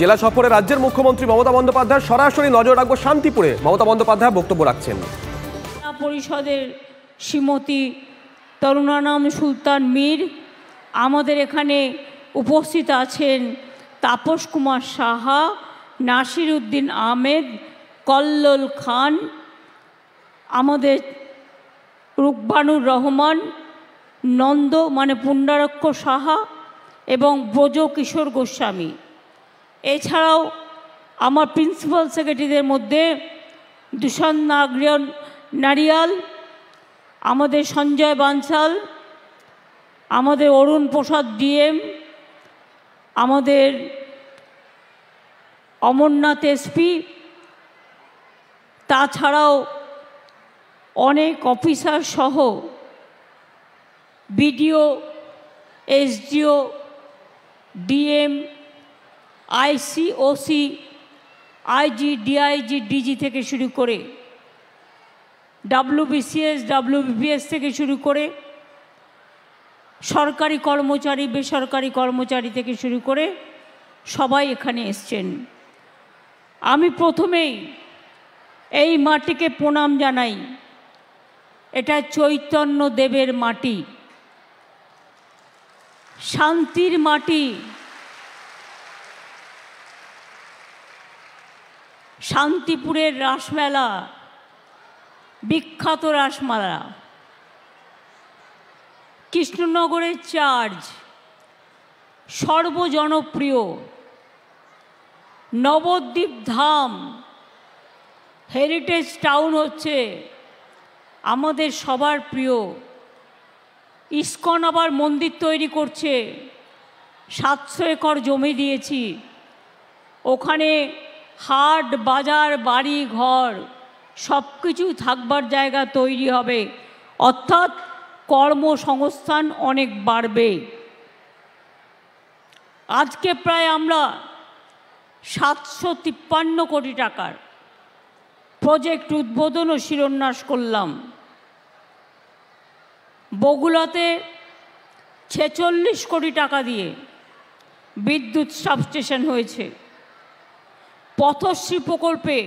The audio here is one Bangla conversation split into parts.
জেলা সফরে রাজ্যের মুখ্যমন্ত্রী মমতা বন্দ্যোপাধ্যায় সরাসরি নজর রাখবো শান্তিপুরে। মমতা বন্দ্যোপাধ্যায় বক্তব্য রাখছেন। পরিষদের শ্রীমতী তরুণানাম সুলতান মীর, আমাদের এখানে উপস্থিত আছেন তাপস কুমার সাহা, নাসির উদ্দিন আহমেদ, কল্লোল খান, আমাদের রুকবানুর রহমান, নন্দ মানে পুণ্ডারক্ষ সাহা এবং ব্রজ কিশোর গোস্বামী। এছাড়াও আমার প্রিন্সিপাল সেক্রেটারিদের মধ্যে দুষান নারিয়াল, আমাদের সঞ্জয় বানসাল, আমাদের অরুণ প্রসাদ ডিএম, আমাদের অমরনাথ এসপি, তাছাড়াও অনেক অফিসার সহ বিডিও, এসডিও, ডিএম, আইসি, ওসি, আইজি, ডিআইজি, ডিজি থেকে শুরু করে WBCS, WBPS থেকে শুরু করে সরকারি কর্মচারী, বেসরকারি কর্মচারী থেকে শুরু করে সবাই এখানে এসছেন। আমি প্রথমেই এই মাটিকে প্রণাম জানাই। এটা চৈতন্য দেবের মাটি, শান্তির মাটি। শান্তিপুরের রাসমেলা, বিখ্যাত রাসমেলা, কৃষ্ণনগরের চার্চ সর্বজনপ্রিয়, নবদ্বীপ ধাম হেরিটেজ টাউন হচ্ছে আমাদের সবার প্রিয়। ইস্কন আবার মন্দির তৈরি করছে, 700 একর জমি দিয়েছি, ওখানে হাট বাজার বাড়ি ঘর সব কিছু থাকবার জায়গা তৈরি হবে, অর্থাৎ কর্মসংস্থান অনেক বাড়বে। আজকে প্রায় আমরা 753 কোটি টাকার প্রজেক্ট উদ্বোধন ও শিলান্যাস করলাম। বগুড়াতে 46 কোটি টাকা দিয়ে বিদ্যুৎ সাবস্টেশন হয়েছে। পথশ্রী প্রকল্পে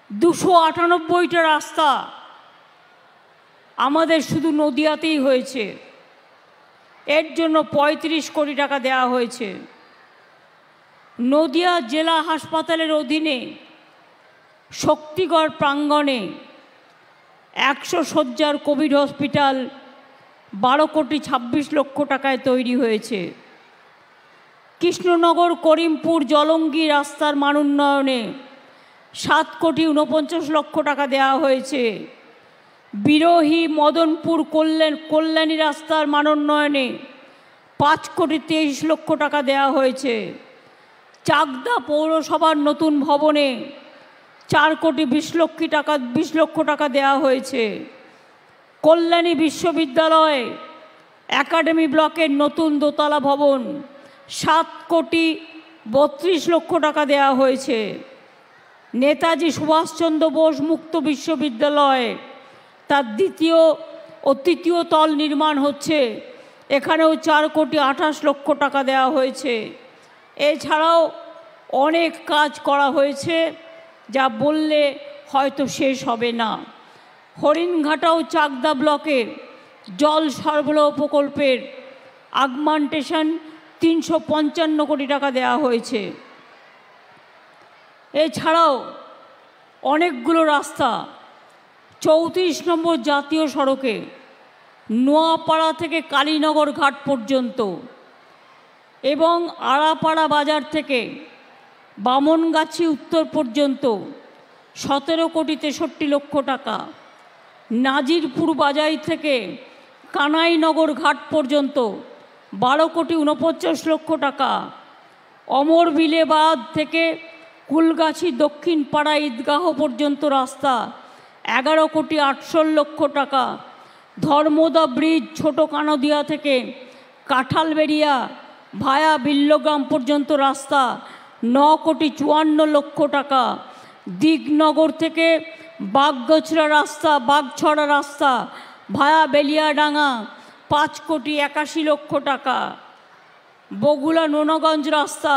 298টা রাস্তা আমাদের শুধু নদিয়াতেই হয়েছে, এর জন্য 35 কোটি টাকা দেওয়া হয়েছে। নদিয়া জেলা হাসপাতালের অধীনে শক্তিগড় প্রাঙ্গণে 100 শয্যার কোভিড হসপিটাল 12 কোটি 26 লক্ষ টাকায় তৈরি হয়েছে। কৃষ্ণনগর করিমপুর জলঙ্গি রাস্তার মান উন্নয়নে 7 কোটি 49 লক্ষ টাকা দেওয়া হয়েছে। বিরোহী মদনপুর কল্যাণী রাস্তার মান উন্নয়নে 5 কোটি 23 লক্ষ টাকা দেওয়া হয়েছে। চাকদা পৌরসভার নতুন ভবনে 4 কোটি 20 লক্ষ টাকা দেওয়া হয়েছে। কল্যাণী বিশ্ববিদ্যালয়ে একাডেমি ব্লকের নতুন দোতলা ভবন 7 কোটি 32 লক্ষ টাকা দেওয়া হয়েছে। নেতাজি সুভাষচন্দ্র বোস মুক্ত বিশ্ববিদ্যালয়ে তার দ্বিতীয় ও তৃতীয় তল নির্মাণ হচ্ছে, এখানেও 4 কোটি 28 লক্ষ টাকা দেওয়া হয়েছে। এছাড়াও অনেক কাজ করা হয়েছে যা বললে হয়তো শেষ হবে না। হরিণঘাটাও চাকদা ব্লকে জল সরবরাহ প্রকল্পের আগমেন্টেশন 355 কোটি টাকা দেওয়া হয়েছে। এছাড়াও অনেকগুলো রাস্তা 34 নম্বর জাতীয় সড়কে নোয়াপাড়া থেকে কালীনগর ঘাট পর্যন্ত এবং আড়াপাড়া বাজার থেকে বামনগাছি উত্তর পর্যন্ত 17 কোটি 63 লক্ষ টাকা। নাজিরপুর বাজার থেকে কানাইনগর ঘাট পর্যন্ত 12 কোটি 49 লক্ষ টাকা। অমরবিলে বাঁধ থেকে কুলগাছি দক্ষিণ পাড়া ঈদগাহ পর্যন্ত রাস্তা 11 কোটি 68 লক্ষ টাকা। ধর্মদা ব্রিজ ছোট কানদিয়া থেকে কাঁঠালবেড়িয়া ভায়া বিল্লগ্রাম পর্যন্ত রাস্তা 9 কোটি 54 লক্ষ টাকা। দিগনগর থেকে বাগগছড়া রাস্তা ভায়া বেলিয়াডাঙ্গা 5 কোটি 81 লক্ষ টাকা। বগুড়া নোনাগঞ্জ রাস্তা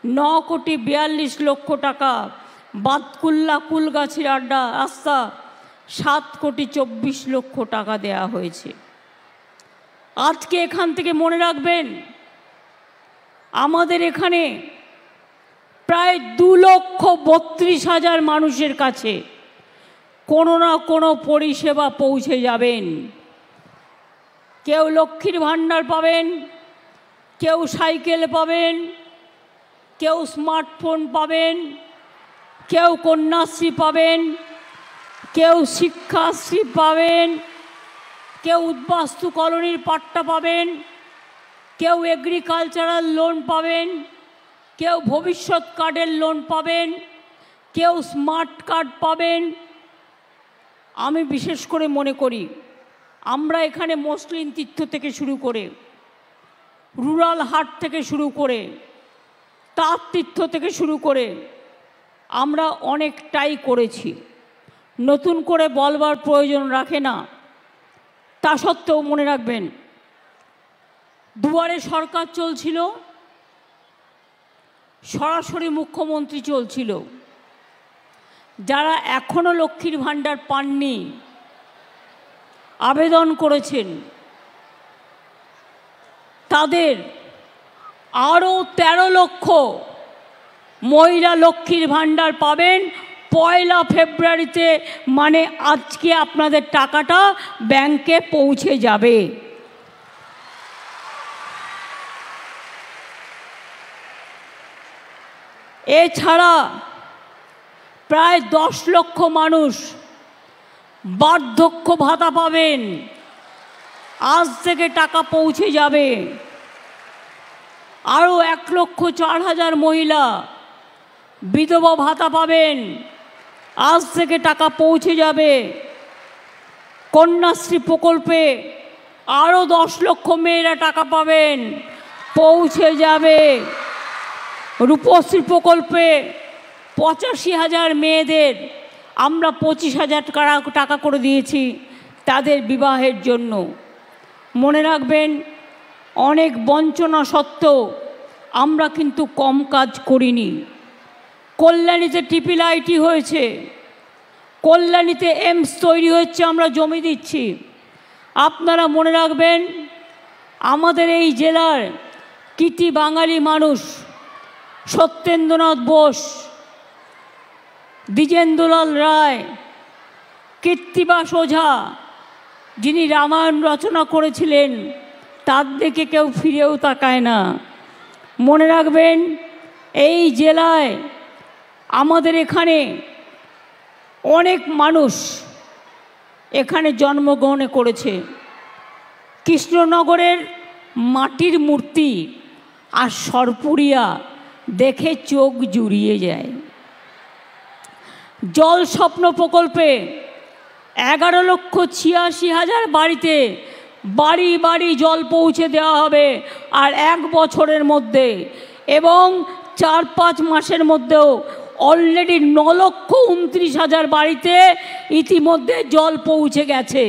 9,42,00,000 টাকা, বাতকুল্লা কুলগাছির আড্ডা রাস্তা 7,24,00,000 টাকা দেয়া হয়েছে। আজকে এখান থেকে মনে রাখবেন, আমাদের এখানে প্রায় 2,32,000 মানুষের কাছে কোনো না কোনো পরিষেবা পৌঁছে যাবেন। কেউ লক্ষ্মীর ভাণ্ডার পাবেন, কেউ সাইকেল পাবেন, কেউ স্মার্টফোন পাবেন, কেউ কন্যাশ্রী পাবেন, কেউ শিক্ষাশ্রী পাবেন, কেউ উদ্বাস্তু কলোনির পাট্টা পাবেন, কেউ এগ্রিকালচারাল লোন পাবেন, কেউ ভবিষ্যৎ কার্ডের লোন পাবেন, কেউ স্মার্ট কার্ড পাবেন। আমি বিশেষ করে মনে করি, আমরা এখানে মসলিন তীর্থ থেকে শুরু করে, রুরাল হাট থেকে শুরু করে, তাঁত তীর্থ থেকে শুরু করে আমরা অনেকটাই করেছি, নতুন করে বলবার প্রয়োজন রাখে না। তা সত্ত্বেও মনে রাখবেন, দুয়ারে সরকার চলছিল, সরাসরি মুখ্যমন্ত্রী চলছিল। যারা এখনও লক্ষ্মীর ভাণ্ডার পাননি, আবেদন করেছেন, তাদের আরও 13 লক্ষ মহিলা লক্ষ্মীর ভাণ্ডার পাবেন 1 ফেব্রুয়ারিতে, মানে আজকে আপনাদের টাকাটা ব্যাংকে পৌঁছে যাবে। এছাড়া প্রায় 10 লক্ষ মানুষ বার্ধক্য ভাতা পাবেন, আজ থেকে টাকা পৌঁছে যাবে। আরও 1,04,000 মহিলা বিধবা ভাতা পাবেন, আজ থেকে টাকা পৌঁছে যাবে। কন্যাশ্রী প্রকল্পে আরও 10 লক্ষ মেয়েরা টাকা পাবেন, পৌঁছে যাবে। রূপশ্রী প্রকল্পে 85,000 মেয়েদের আমরা 25,000 টাকা করে দিয়েছি তাদের বিবাহের জন্য। মনে রাখবেন, অনেক বঞ্চনা সত্ত্বেও আমরা কিন্তু কম কাজ করিনি। কল্যাণীতে ট্রিপল আইটি হয়েছে, কল্যাণীতে এইমস তৈরি হচ্ছে, আমরা জমি দিচ্ছি। আপনারা মনে রাখবেন, আমাদের এই জেলার কৃতি বাঙালি মানুষ সত্যেন্দ্রনাথ বোস, দ্বিজেন্দ্রলাল রায়, কীর্তিবাস ওঝা, যিনি রামায়ণ রচনা করেছিলেন, তার দিকে কেউ ফিরেও তাকায় না। মনে রাখবেন, এই জেলায় আমাদের এখানে অনেক মানুষ এখানে জন্মগ্রহণ করেছে। কৃষ্ণনগরের মাটির মূর্তি আর সরপুরিয়া দেখে চোখ জুড়িয়ে যায়। জল স্বপ্ন প্রকল্পে 11,86,000 বাড়িতে বাড়ি বাড়ি জল পৌঁছে দেওয়া হবে, আর 1 বছরের মধ্যে, এবং 4-5 মাসের মধ্যেও অলরেডি 9,29,000 বাড়িতে ইতিমধ্যে জল পৌঁছে গেছে।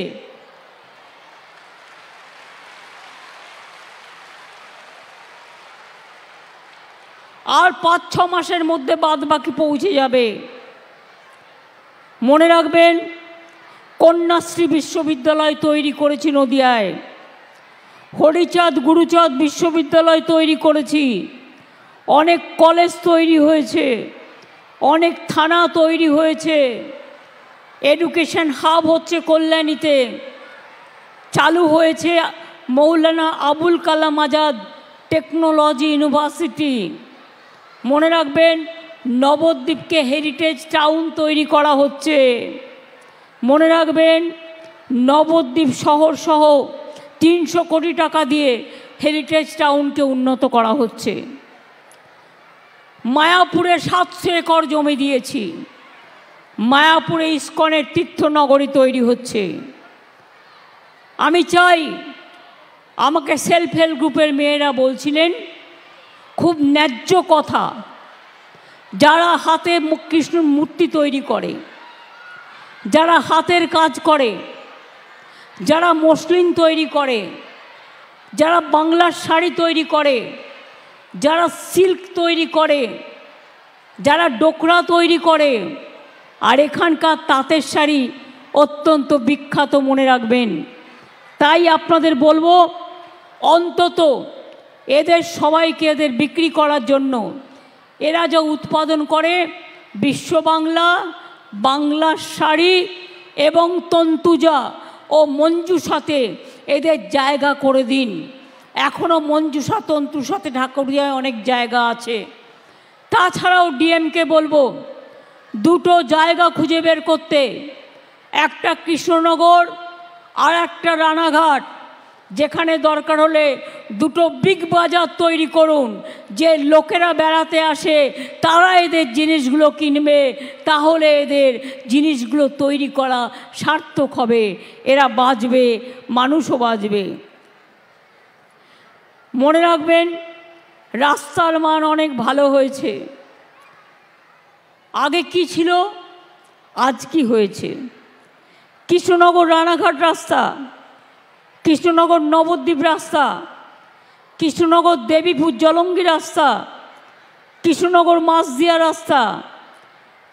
আর 5-6 মাসের মধ্যে বাদবাকি পৌঁছে যাবে। মনে রাখবেন, কন্যাশ্রী বিশ্ববিদ্যালয় তৈরি করেছি নদিয়ায়, হরিচাঁদ গুরুচাঁদ বিশ্ববিদ্যালয় তৈরি করেছি, অনেক কলেজ তৈরি হয়েছে, অনেক থানা তৈরি হয়েছে, এডুকেশন হাব হচ্ছে কল্যাণীতে, চালু হয়েছে মৌলানা আবুল কালাম আজাদ টেকনোলজি ইউনিভার্সিটি। মনে রাখবেন, নবদ্বীপকে হেরিটেজ টাউন তৈরি করা হচ্ছে। মনে রাখবেন, নবদ্বীপ শহর সহ 300 কোটি টাকা দিয়ে হেরিটেজ টাউনকে উন্নত করা হচ্ছে। মায়াপুরে 700 একর জমি দিয়েছি, মায়াপুরে ইস্কনের তীর্থনগরী তৈরি হচ্ছে। আমি চাই, আমাকে সেলফ হেল্প গ্রুপের মেয়েরা বলছিলেন খুব ন্যায্য কথা, যারা হাতে কৃষ্ণ মূর্তি তৈরি করে, যারা হাতের কাজ করে, যারা মসলিন তৈরি করে, যারা বাংলার শাড়ি তৈরি করে, যারা সিল্ক তৈরি করে, যারা ডোকরা তৈরি করে, আর এখানকার তাঁতের শাড়ি অত্যন্ত বিখ্যাত, মনে রাখবেন। তাই আপনাদের বলবো, অন্তত এদের সবাইকে এদের বিক্রি করার জন্য এরা যা উৎপাদন করে, বিশ্ব বাংলা, বাংলার শাড়ি এবং তন্তুজা ও মঞ্জুসাতে এদের জায়গা করে দিন। এখনও মঞ্জুসা তন্তুসাতে ঢাকুরিয়ায় অনেক জায়গা আছে। তাছাড়াও ডিএমকে বলবো দুটো জায়গা খুঁজে বের করতে, একটা কৃষ্ণনগর আর একটা রানাঘাট, যেখানে দরকার হলে দুটো বিগ বাজার তৈরি করুন, যে লোকেরা বেড়াতে আসে তারা এদের জিনিসগুলো কিনবে, তাহলে এদের জিনিসগুলো তৈরি করা সার্থক হবে, এরা বাঁচবে, মানুষও বাঁচবে। মনে রাখবেন, রাস্তার মান অনেক ভালো হয়েছে। আগে কি ছিল, আজ কি হয়েছে? কৃষ্ণনগর রানাঘাট রাস্তা, কৃষ্ণনগর নবদ্বীপ রাস্তা, কৃষ্ণনগর দেবীপুর জলঙ্গি রাস্তা, কৃষ্ণনগর মাছদিয়া রাস্তা,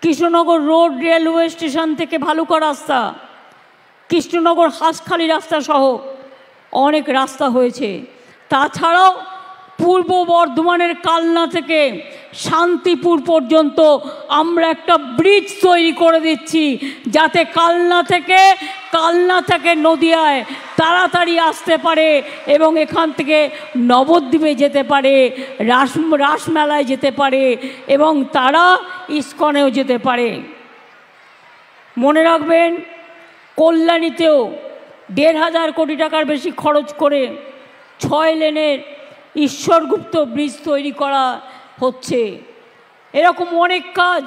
কৃষ্ণনগর রোড রেলওয়ে স্টেশন থেকে ভালুকা রাস্তা, কৃষ্ণনগর হাঁসখালি রাস্তা সহ অনেক রাস্তা হয়েছে। তাছাড়াও পূর্ব বর্ধমানের কালনা থেকে শান্তিপুর পর্যন্ত আমরা একটা ব্রিজ তৈরি করে দিচ্ছি, যাতে কালনা থেকে নদিয়ায় তাড়াতাড়ি আসতে পারে এবং এখান থেকে নবদ্বীপে যেতে পারে, রাসমেলায় যেতে পারে এবং তারা ইস্কনেও যেতে পারে। মনে রাখবেন, কল্যাণীতেও ১,৫০০ কোটি টাকার বেশি খরচ করে ৬ লেনের ঈশ্বরগুপ্ত ব্রিজ তৈরি করা হচ্ছে। এরকম অনেক কাজ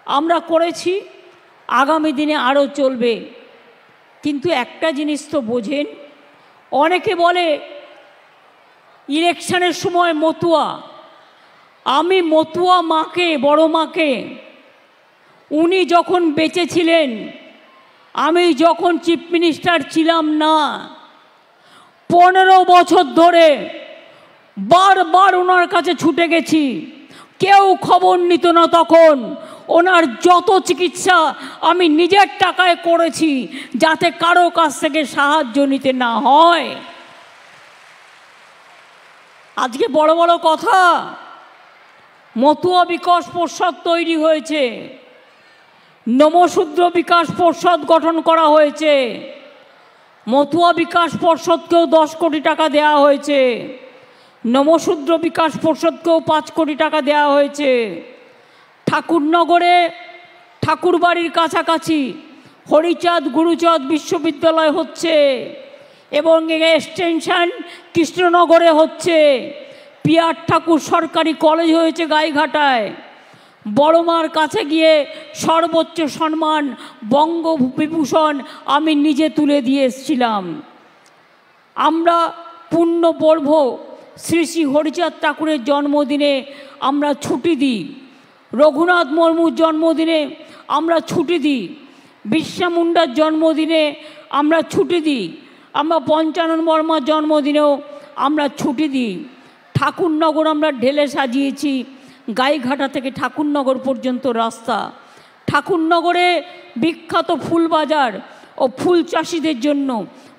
আমরা করেছি, আগামী দিনে আরও চলবে। কিন্তু একটা জিনিস তো বোঝেন, অনেকে বলে ইলেকশনের সময় মতুয়া, আমি মতুয়া মাকে, বড় মাকে, উনি যখন বেঁচে ছিলেন, আমি যখন চিফ মিনিস্টার ছিলাম না, 15 বছর ধরে বারবার ওনার কাছে ছুটে গেছি, কেউ খবর নিত না। তখন ওনার যত চিকিৎসা আমি নিজের টাকায় করেছি, যাতে কারো কাছ থেকে সাহায্য নিতে না হয়। আজকে বড় বড় কথা, মতুয়া বিকাশ পর্ষদ তৈরি হয়েছে, নমশূদ্র বিকাশ পর্ষদ গঠন করা হয়েছে, মতুয়া বিকাশ পর্ষদকেও 10 কোটি টাকা দেওয়া হয়েছে, নমশূদ্র বিকাশ পর্ষদকেও 5 কোটি টাকা দেওয়া হয়েছে। ঠাকুরনগরে ঠাকুরবাড়ির কাছাকাছি হরিচাঁদ গুরুচাঁদ বিশ্ববিদ্যালয় হচ্ছে এবং এক্সটেনশন কৃষ্ণনগরে হচ্ছে। পিয়ার ঠাকুর সরকারি কলেজ হয়েছে গাইঘাটায়। বড়মার কাছে গিয়ে সর্বোচ্চ সম্মান বঙ্গবিভূষণ আমি নিজে তুলে দিয়ে এসেছিলাম। আমরা পূর্ণ পর্ব শ্রী শ্রী হরিচাঁদ ঠাকুরের জন্মদিনে আমরা ছুটি দিই, রঘুনাথ মুর্মুর জন্মদিনে আমরা ছুটি দিই, বিরসা মুন্ডার জন্মদিনে আমরা ছুটি দিই, আমরা পঞ্চানন বর্মার জন্মদিনেও আমরা ছুটি দিই। ঠাকুরনগর আমরা ঢেলে সাজিয়েছি, গাইঘাটা থেকে ঠাকুরনগর পর্যন্ত রাস্তা। ঠাকুরনগরে বিখ্যাত ফুল বাজার ও ফুল চাষিদের জন্য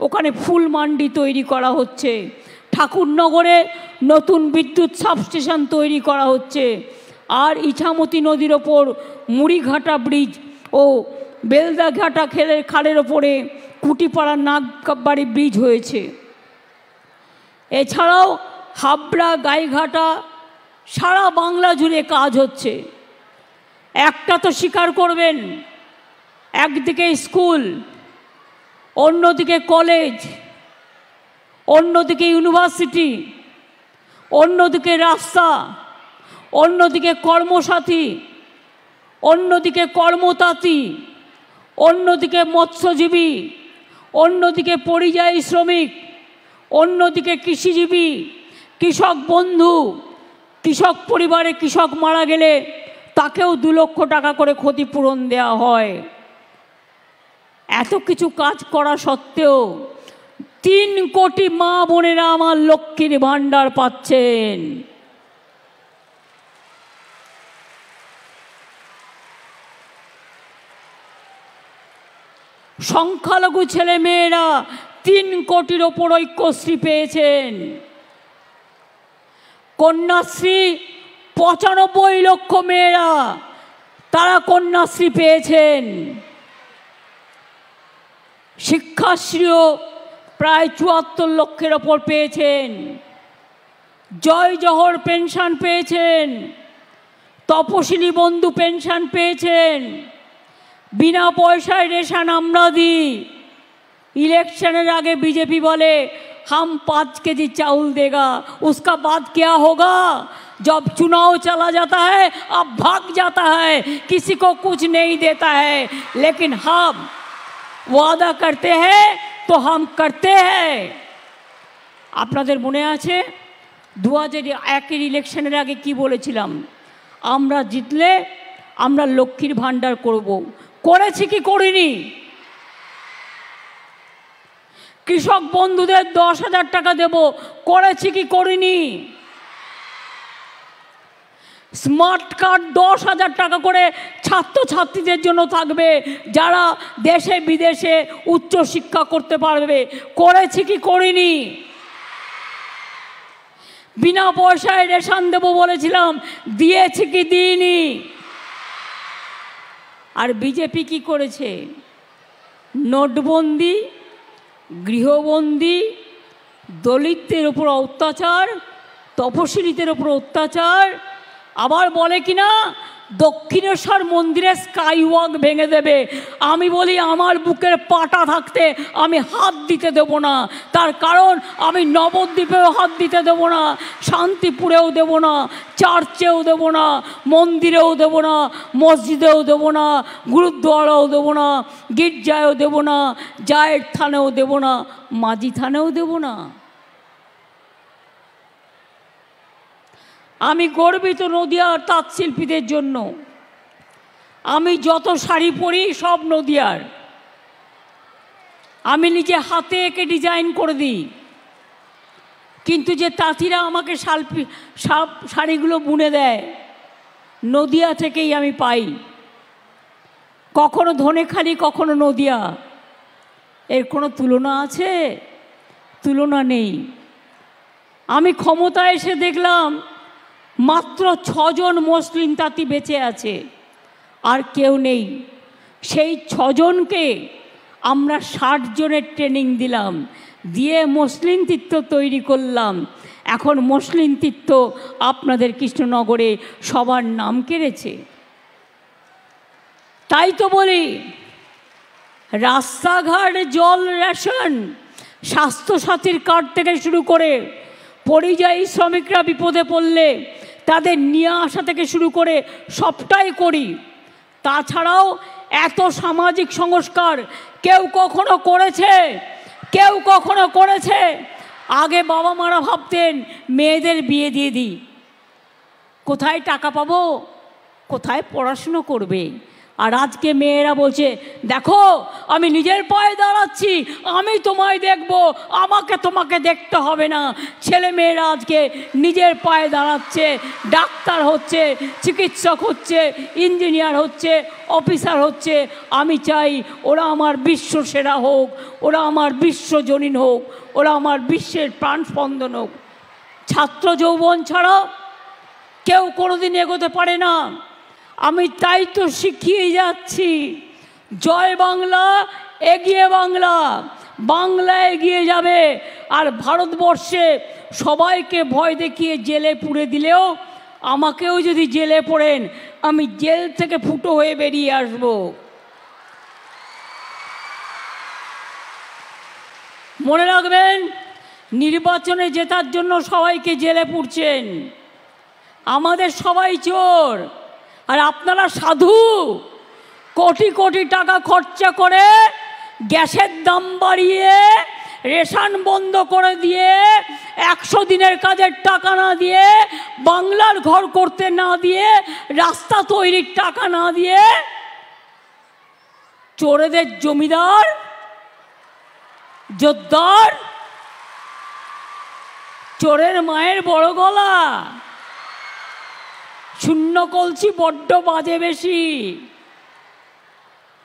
ওখানে ফুল মান্ডি তৈরি করা হচ্ছে। ঠাকুরনগরে নতুন বিদ্যুৎ সাবস্টেশন তৈরি করা হচ্ছে। আর ইছামতি নদীর ওপর মুড়িঘাটা ব্রিজ ও বেলদাঘাটা খালের ওপরে কুটিপাড়া নাগবাড়ি ব্রিজ হয়েছে। এছাড়াও হাবড়া, গাইঘাটা, সারা বাংলা জুড়ে কাজ হচ্ছে। একটা তো স্বীকার করবেন, একদিকে স্কুল, অন্যদিকে কলেজ, অন্যদিকে ইউনিভার্সিটি, অন্যদিকে রাস্তা, অন্যদিকে কর্মসাথী, অন্যদিকে কর্মতাঁতি, অন্যদিকে মৎস্যজীবী, অন্যদিকে পরিযায়ী শ্রমিক, অন্যদিকে কৃষিজীবী, কৃষক বন্ধু, কৃষক পরিবারে কৃষক মারা গেলে তাকেও 2 লক্ষ টাকা করে ক্ষতিপূরণ দেওয়া হয়। এত কিছু কাজ করা সত্ত্বেও 3 কোটি মা বোনেরা আমার লক্ষ্মীর ভাণ্ডার পাচ্ছেন। সংখ্যালঘু ছেলে মেয়েরা 3 কোটির ওপর ঐক্যশ্রী পেয়েছেন। কন্যাশ্রী 95 লক্ষ মেয়েরা তারা কন্যাশ্রী পেয়েছেন। শিক্ষাশ্রীও প্রায় 74 লক্ষের ওপর পেয়েছেন। জয় জহর পেনশন পেয়েছেন, তপশিলি বন্ধু পেনশন পেয়েছেন, বিনা পয়সায় রেশন আমরা দিই। इलेक्शনের आगे बीजेपी बोले हम 5 केजी चावल देगा, उसका बाद क्या होगा? जब चुनाव चला जाता है अब भाग जाता है, किसी को कुछ नहीं देता है। लेकिन हम वादा करते हैं तो हम करते हैं। আপনাদের মনে আছে 2001 ইলেকশনের আগে কি বলেছিলাম? আমরা জিতলে আমরা লক্ষ্মীর ভান্ডার করব। করেছি কি করিনি? কৃষক বন্ধুদের 10,000 টাকা দেব, করেছি কি করিনি? স্মার্ট কার্ড 10,000 টাকা করে ছাত্রছাত্রীদের জন্য থাকবে, যারা দেশে বিদেশে উচ্চ শিক্ষা করতে পারবে, করেছি কি করিনি? বিনা পয়সায় রেশন দেব বলেছিলাম, দিয়েছি কি দিইনি? আর বিজেপি কি করেছে? নোটবন্দি, গৃহবন্দী, দলিতদের উপর অত্যাচার, তপশিলীদের উপর অত্যাচার। আবার বলে কিনা দক্ষিণেশ্বর মন্দিরে স্কাই ওয়াক ভেঙে দেবে। আমি বলি আমার বুকের পাটা থাকতে আমি হাত দিতে দেব না। তার কারণ আমি নবদ্বীপেও হাত দিতে দেব না, শান্তিপুরেও দেব না, চার্চেও দেব না, মন্দিরেও দেব না, মসজিদেও দেব না, গুরুদ্বারাও দেব না, গির্জায়ও দেব না, জায়ের থানেও দেব না, মাঝি থানেও দেব না। আমি গর্বিত নদিয়ার তাঁত শিল্পীদের জন্য। আমি যত শাড়ি পরি সব নদিয়ার। আমি নিজে হাতে এঁকে ডিজাইন করে দিই, কিন্তু যে তাঁতিরা আমাকে শাড়িগুলো বুনে দেয় নদিয়া থেকেই আমি পাই। কখনো ধনেখালি, কখনো নদিয়া। এর কোনো তুলনা আছে? তুলনা নেই। আমি ক্ষমতায় এসে দেখলাম মাত্র 6 জন মুসলিম তাঁতি বেঁচে আছে, আর কেউ নেই। সেই 6 জনকে আমরা 60 জনের ট্রেনিং দিলাম, দিয়ে মসলিন তীর্থ তৈরি করলাম। এখন মসলিন তীর্থ আপনাদের কৃষ্ণনগরে সবার নাম কেড়েছে। তাই তো বলি, রাস্তাঘাট, জল, রেশন, স্বাস্থ্যসাথীর কার্ড থেকে শুরু করে পরিযায়ী শ্রমিকরা বিপদে পড়লে তাদের নিয়ে আসা থেকে শুরু করে সবটাই করি। তাছাড়াও এত সামাজিক সংস্কার কেউ কখনো করেছে? কেউ কখনো করেছে? আগে বাবা মারা ভাবতেন মেয়েদের বিয়ে দিয়ে দিই, কোথায় টাকা পাবো, কোথায় পড়াশুনো করবে। আর আজকে মেয়েরা বলছে দেখো আমি নিজের পায়ে দাঁড়াচ্ছি, আমি তোমায় দেখব, আমাকে তোমাকে দেখতে হবে না। ছেলে মেয়েরা আজকে নিজের পায়ে দাঁড়াচ্ছে, ডাক্তার হচ্ছে, চিকিৎসক হচ্ছে, ইঞ্জিনিয়ার হচ্ছে, অফিসার হচ্ছে। আমি চাই ওরা আমার বিশ্ব সেরা হোক, ওরা আমার বিশ্বজনীন হোক, ওরা আমার বিশ্বের প্রাণস্পন্দন হোক। ছাত্র যৌবন ছাড়া কেউ কোনোদিন এগোতে পারে না। আমি তাই তো শিখিয়ে যাচ্ছি, জয় বাংলা, এগিয়ে বাংলা। বাংলা এগিয়ে যাবে। আর ভারতবর্ষে সবাইকে ভয় দেখিয়ে জেলে পুরে দিলেও আমাকেও যদি জেলে পড়েন আমি জেল থেকে ফুটো হয়ে বেরিয়ে আসব। মনে রাখবেন, নির্বাচনে জেতার জন্য সবাইকে জেলে পুরছেন, আমাদের সবাই চোর আর আপনারা সাধু। কোটি কোটি টাকা খরচা করে গ্যাসের দাম বাড়িয়ে, রেশন বন্ধ করে দিয়ে, 100 দিনের কাজের টাকা না দিয়ে, বাংলার ঘর করতে না দিয়ে, রাস্তা তৈরির টাকা না দিয়ে চোরেদের জমিদার, জোরদার, চোরের মায়ের বড় গলা, শূন্য কলসি বড্ড বাজে বেশি।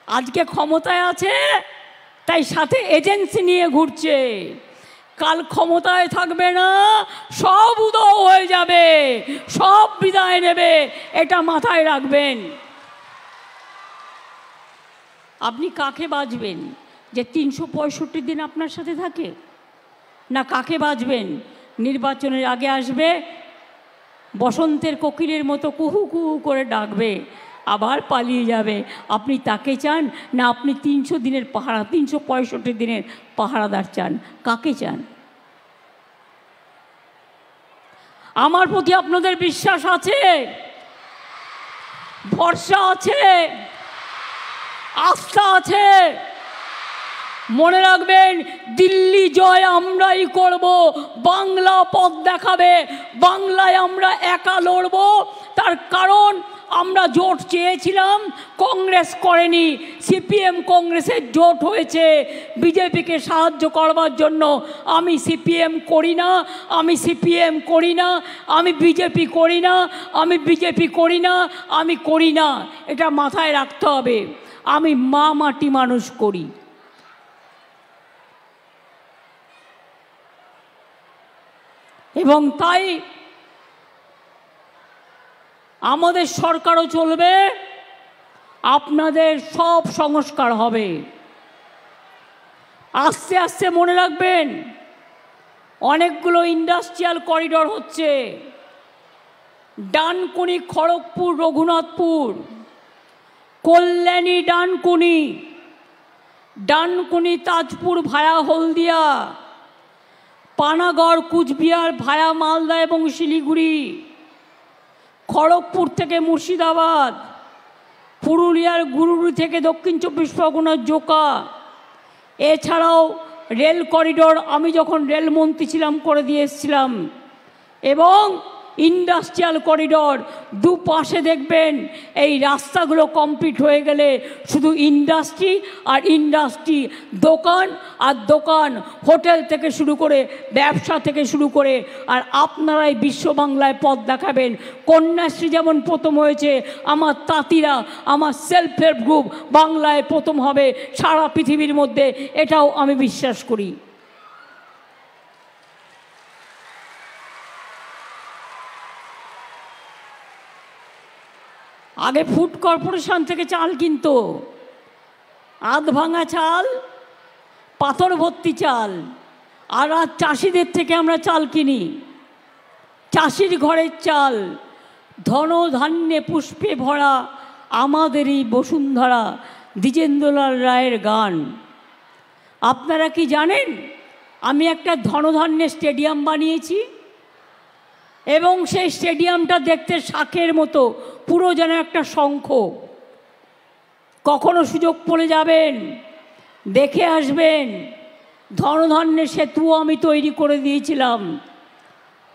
আজকে ক্ষমতায় আছে, তাই সাথে এজেন্সি নিয়ে ঘুরছে। কাল ক্ষমতায় থাকবে না, সব উদয় হয়ে যাবে, সব বিদায় নেবে, এটা মাথায় রাখবেন। আপনি কাকে বাঁচবেন যে 365 দিন আপনার সাথে থাকে? না কাকে বাঁচবেন নির্বাচনের আগে আসবে, বসন্তের কোকিলের মতো কুহু কুহু করে ডাকবে, আবার পালিয়ে যাবে? আপনি তাকে চান না আপনি 300 দিনের পাহারা, 365 দিনের পাহারাদার চান? কাকে চান? আমার প্রতি আপনাদের বিশ্বাস আছে, ভরসা আছে, আস্থা আছে। মনে রাখবেন, দিল্লি জয় আমরাই করব, বাংলা পথ দেখাবে, বাংলায় আমরা একা লড়ব। তার কারণ আমরা জোট চেয়েছিলাম, কংগ্রেস করেনি, সিপিএম কংগ্রেসের জোট হয়েছে বিজেপিকে সাহায্য করবার জন্য। আমি সিপিএম করি না, আমি সিপিএম করি না, আমি বিজেপি করি না, আমি বিজেপি করি না, আমি করি না। এটা মাথায় রাখতে হবে। আমি মা মাটি মানুষ করি। এবং তাই আমাদের সরকারও চলবে, আপনাদের সব সংস্কার হবে। আস্তে আস্তে মনে রাখবেন, অনেকগুলো ইন্ডাস্ট্রিয়াল করিডর হচ্ছে। ডানকুনি খড়গপুর রঘুনাথপুর, কল্যাণী ডানকুনি, ডানকুনি তাজপুর ভায়া হলদিয়া, পানাগড় কুচবিহার ভায়া মালদা এবং শিলিগুড়ি, খড়গপুর থেকে মুর্শিদাবাদ, পুরুলিয়ার গুরুরি থেকে দক্ষিণ 24 পরগনার জোকা। এছাড়াও রেল করিডর আমি যখন রেলমন্ত্রী ছিলাম করে দিয়ে এসেছিলাম। এবং ইন্ডাস্ট্রিয়াল করিডর দুপাশে দেখবেন এই রাস্তাগুলো কমপ্লিট হয়ে গেলে শুধু ইন্ডাস্ট্রি আর ইন্ডাস্ট্রি, দোকান আর দোকান, হোটেল থেকে শুরু করে ব্যবসা থেকে শুরু করে। আর আপনারাই বিশ্ব বাংলায় পথ দেখাবেন। কন্যাশ্রী যেমন প্রথম হয়েছে, আমার তাঁতিরা, আমার সেলফ হেল্প গ্রুপ বাংলায় প্রথম হবে সারা পৃথিবীর মধ্যে, এটাও আমি বিশ্বাস করি। আগে ফুড কর্পোরেশন থেকে চাল কিনতো, আধ ভাঙা চাল, পাথর ভর্তি চাল। আর আজ চাষিদের থেকে আমরা চাল কিনি, চাষির ঘরের চাল। ধন ধান্যে পুষ্পে ভরা আমাদেরই বসুন্ধরা, দ্বিজেন্দ্রলাল রায়ের গান। আপনারা কি জানেন, আমি একটা ধনধান্যের স্টেডিয়াম বানিয়েছি এবং সেই স্টেডিয়ামটা দেখতে শাঁখের মতো, পুরো যেন একটা শঙ্খ। কখনো সুযোগ পড়ে যাবেন, দেখে আসবেন। ধনধান্যের সেতু আমি তৈরি করে দিয়েছিলাম।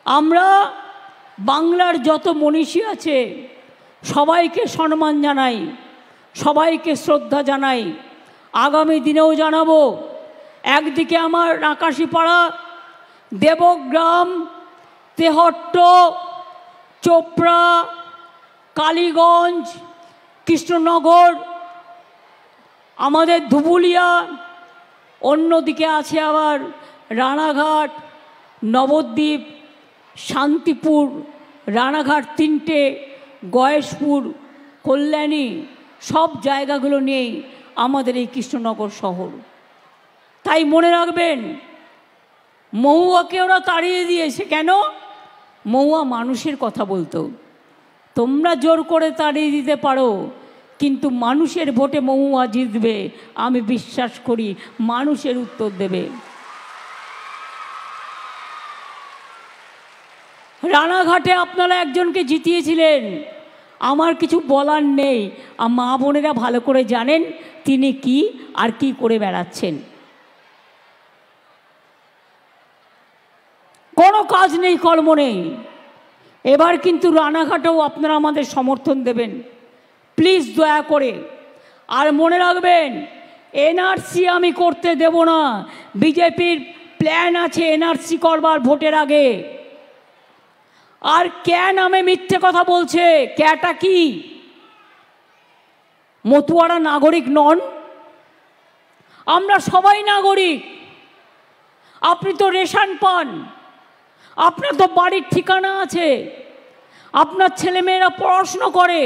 আমরা বাংলার যত মনীষী আছে সবাইকে সম্মান জানাই, সবাইকে শ্রদ্ধা জানাই, আগামী দিনেও জানাবো। একদিকে আমার নাকাশিপাড়া, দেবগ্রাম, তেহট্ট, চোপড়া, কালীগঞ্জ, কৃষ্ণনগর, আমাদের ধুবুলিয়া, অন্যদিকে আছে আবার রানাঘাট, নবদ্বীপ, শান্তিপুর, রানাঘাট 3টে, গয়েশপুর, কল্যাণী, সব জায়গাগুলো নিয়েই আমাদের এই কৃষ্ণনগর শহর। তাই মনে রাখবেন, মহুয়াকে ওরা তাড়িয়ে দিয়েছে কেন? মহুয়া মানুষের কথা বলতো। তোমরা জোর করে তাড়িয়ে দিতে পারো, কিন্তু মানুষের ভোটে মহুয়া জিতবে, আমি বিশ্বাস করি। মানুষের উত্তর দেবে। রানাঘাটে আপনারা একজনকে জিতিয়েছিলেন, আমার কিছু বলার নেই। আর মা বোনেরা ভালো করে জানেন তিনি কি আর কি করে বেড়াচ্ছেন। কোনো কাজ নেই, কর্ম নেই। এবার কিন্তু রানাঘাটেও আপনারা আমাদের সমর্থন দেবেন, প্লিজ, দয়া করে। আর মনে রাখবেন, এনআরসি আমি করতে দেব না। বিজেপির প্ল্যান আছে এনআরসি করবার ভোটের আগে। আর ক্যা নামে মিথ্যে কথা বলছে। ক্যাটা কি? মতুয়ারা নাগরিক নন? আমরা সবাই নাগরিক। আপনি তো রেশন পান, আপনার তো বাড়ির ঠিকানা আছে, আপনার ছেলেমেয়েরা পড়াশুনো করে,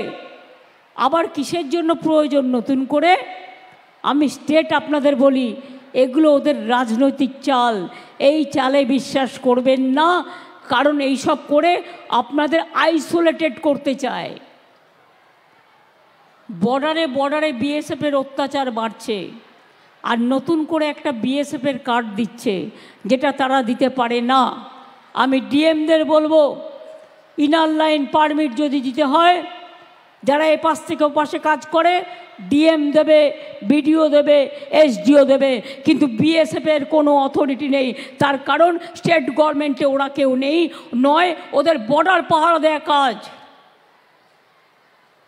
আবার কিসের জন্য প্রয়োজন নতুন করে? আমি স্টেট আপনাদের বলি, এগুলো ওদের রাজনৈতিক চাল। এই চালে বিশ্বাস করবেন না, কারণ এইসব করে আপনাদের আইসোলেটেড করতে চায়। বর্ডারে বর্ডারে বিএসএফের অত্যাচার বাড়ছে, আর নতুন করে একটা বিএসএফের কার্ড দিচ্ছে, যেটা তারা দিতে পারে না। আমি ডিএমদের বলবো, ইনার লাইন পারমিট যদি দিতে হয়, যারা এপাশ থেকে ওপাশে কাজ করে, ডিএম দেবে, বিডিও দেবে, এসডিও দেবে, কিন্তু বিএসএফের কোনো অথরিটি নেই। তার কারণ স্টেট গভর্নমেন্টে ওরা কেউ নেই, নয় ওদের বর্ডার পাহারা দেওয়া কাজ।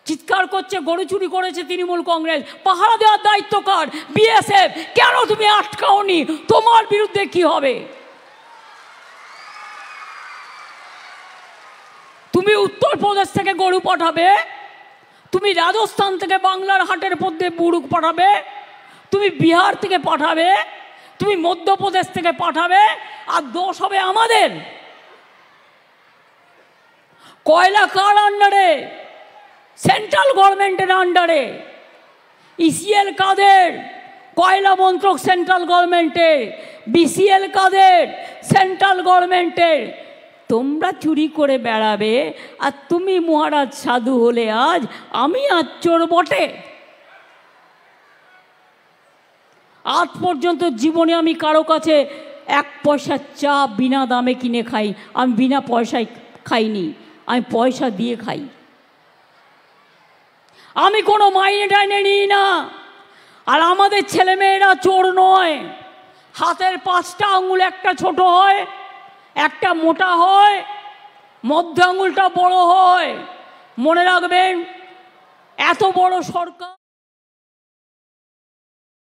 চিৎকার করছে গরু চুরি করেছে তৃণমূল কংগ্রেস, পাহারা দেওয়ার দায়িত্ব কার? বিএসএফ। কেন তুমি আটকাওনি? তোমার বিরুদ্ধে কি হবে? তুমি উত্তরপ্রদেশ থেকে গরু পাঠাবে, তুমি রাজস্থান থেকে বাংলার হাটের মধ্যে বুড়ুক পাঠাবে, তুমি বিহার থেকে পাঠাবে, তুমি মধ্যপ্রদেশ থেকে পাঠাবে, আর দোষ হবে আমাদের। কয়লা কার আন্ডারে? সেন্ট্রাল গভর্নমেন্টের আন্ডারে। ইসিএল কাদের? কয়লা মন্ত্রক সেন্ট্রাল গভর্নমেন্টের। বিসিএল কাদের? সেন্ট্রাল গভর্নমেন্টের। তোমরা চুরি করে বেড়াবে, আর তুমি মহারাজ সাধু হলে আজ, আমি আজ চোর বটে। আজ পর্যন্ত জীবনে আমি কারো কাছে 1 পয়সা চা বিনা দামে কিনে খাই। আমি বিনা পয়সায় খাইনি, আমি পয়সা দিয়ে খাই। আমি কোনো মাইনে টাইনে নিই না। আর আমাদের ছেলেমেয়েরা চোর নয়। হাতের 5টা আঙুল একটা ছোট হয়, একটা মোটা হয়, মধ্য আঙুলটা বড় হয়। মনে রাখবেন, এত বড় সরকার।